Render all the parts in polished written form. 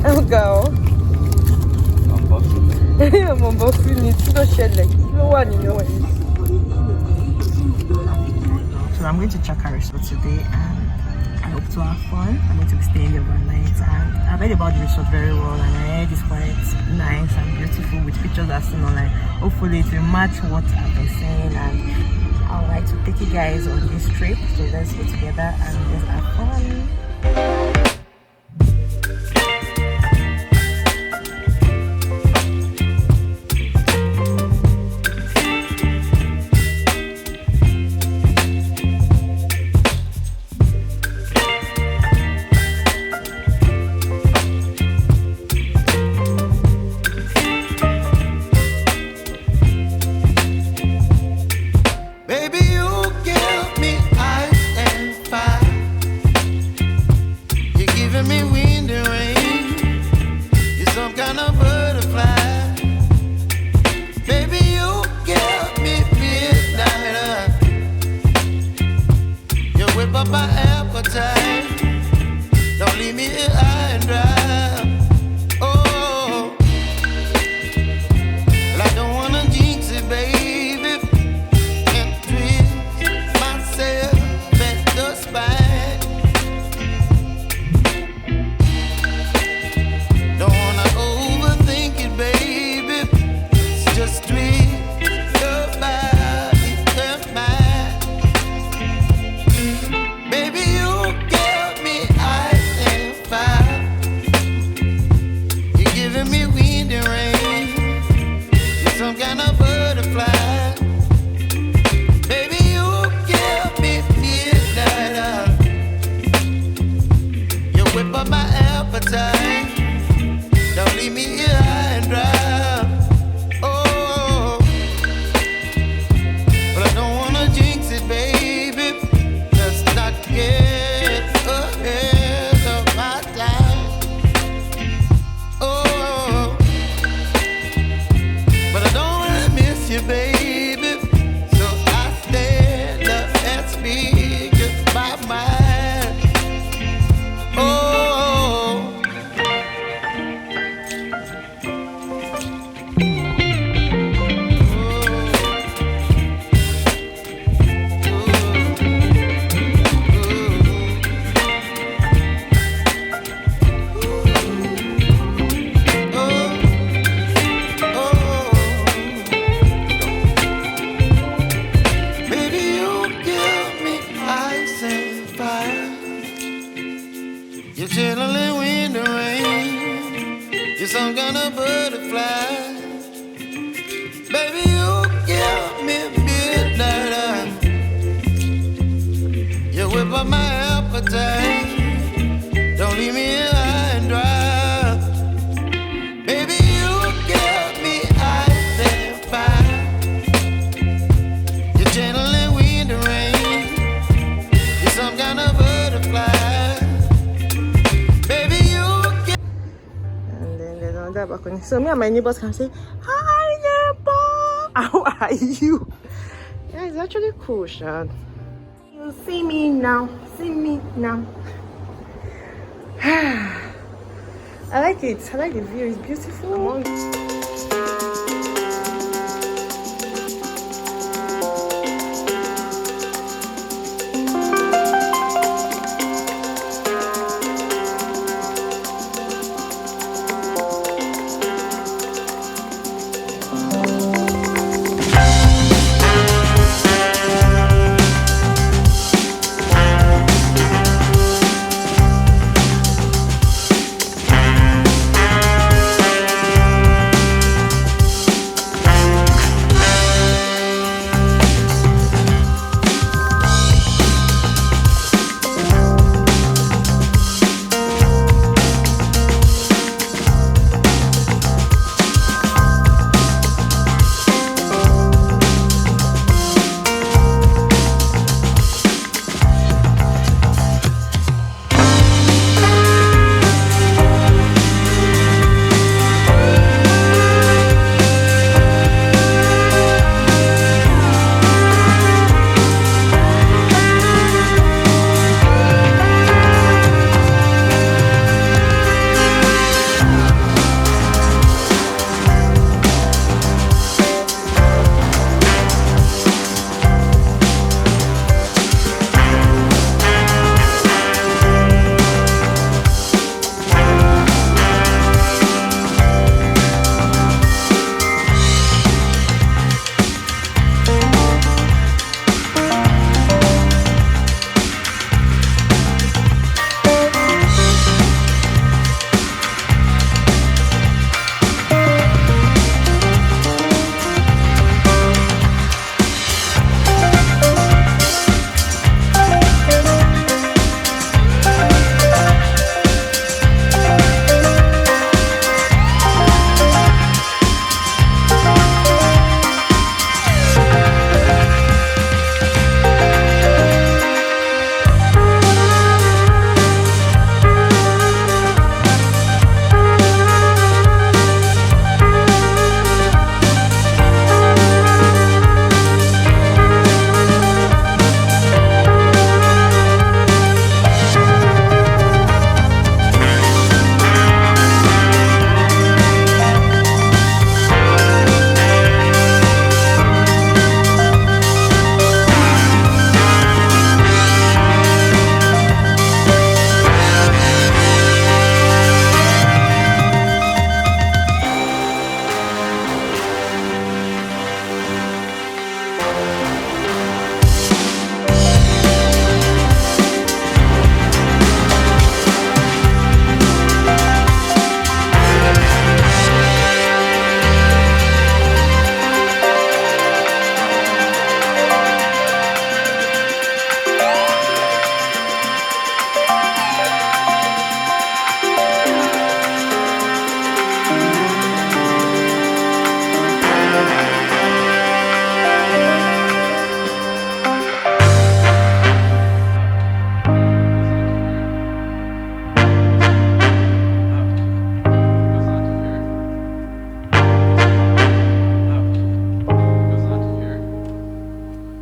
Go. Mon boss needs to share like no one in your way. So I'm going to Chaka Resort today and I hope to have fun. I'm going to be staying there overnight and I've heard about the resort very well and I heard it's quite nice and beautiful with pictures I've seen online. Hopefully it will match what I've been seeing and I would like to take you guys on this trip. So let's go together and let's have fun. So me and my neighbors can say, "Hi neighbor, how are you?" Yeah, it's actually cool, Sean. You see me now, see me now. I like it. I like the view. It's beautiful.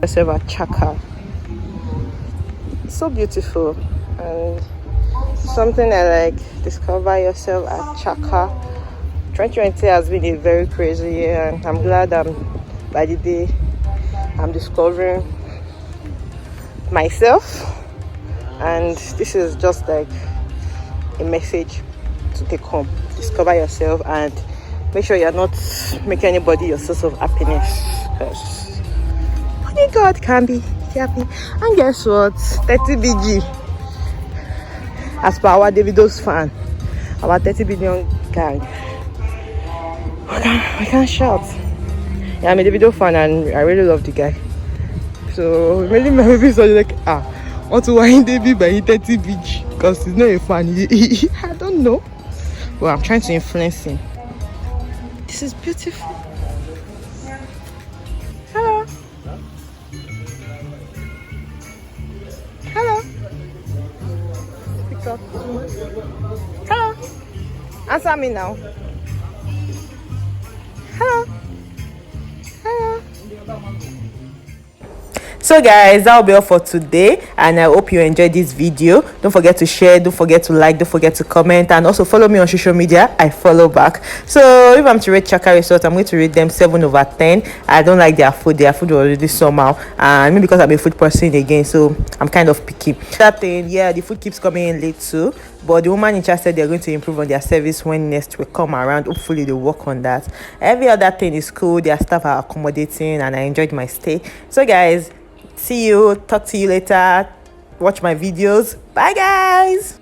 Yourself at Chaka. So beautiful, and something I like. Discover yourself at Chaka. 2020 has been a very crazy year, and I'm glad by the day I'm discovering myself, and this is just like a message to take home. Discover yourself and make sure you're not making anybody your source of happiness, because only God can be happy. And guess what? 30 BG, as per our Davido's fan, our 30 billion gang, we can shout. Yeah, I'm a Davido fan and I really love the guy. So maybe my baby is like, want to wine David by 30 BG because he's not a fan. I don't know. Well, I'm trying to influence him. This is beautiful. Hello. Hello. Pick up. Hello. Answer me now. Hello. Hello. So guys, that will be all for today, and I hope you enjoyed this video. Don't forget to share, don't forget to like, don't forget to comment, and also follow me on social media. I follow back. So if I'm to rate Chaka Resort, I'm going to rate them 7/10. I don't like their food was already somehow, and maybe because I'm a food person again, so I'm kind of picky. That thing, yeah, the food keeps coming in late too, but the woman in charge said they're going to improve on their service when next week come around. Hopefully they work on that. Every other thing is cool, their staff are accommodating, and I enjoyed my stay. So guys, see you, talk to you later, watch my videos. Bye guys.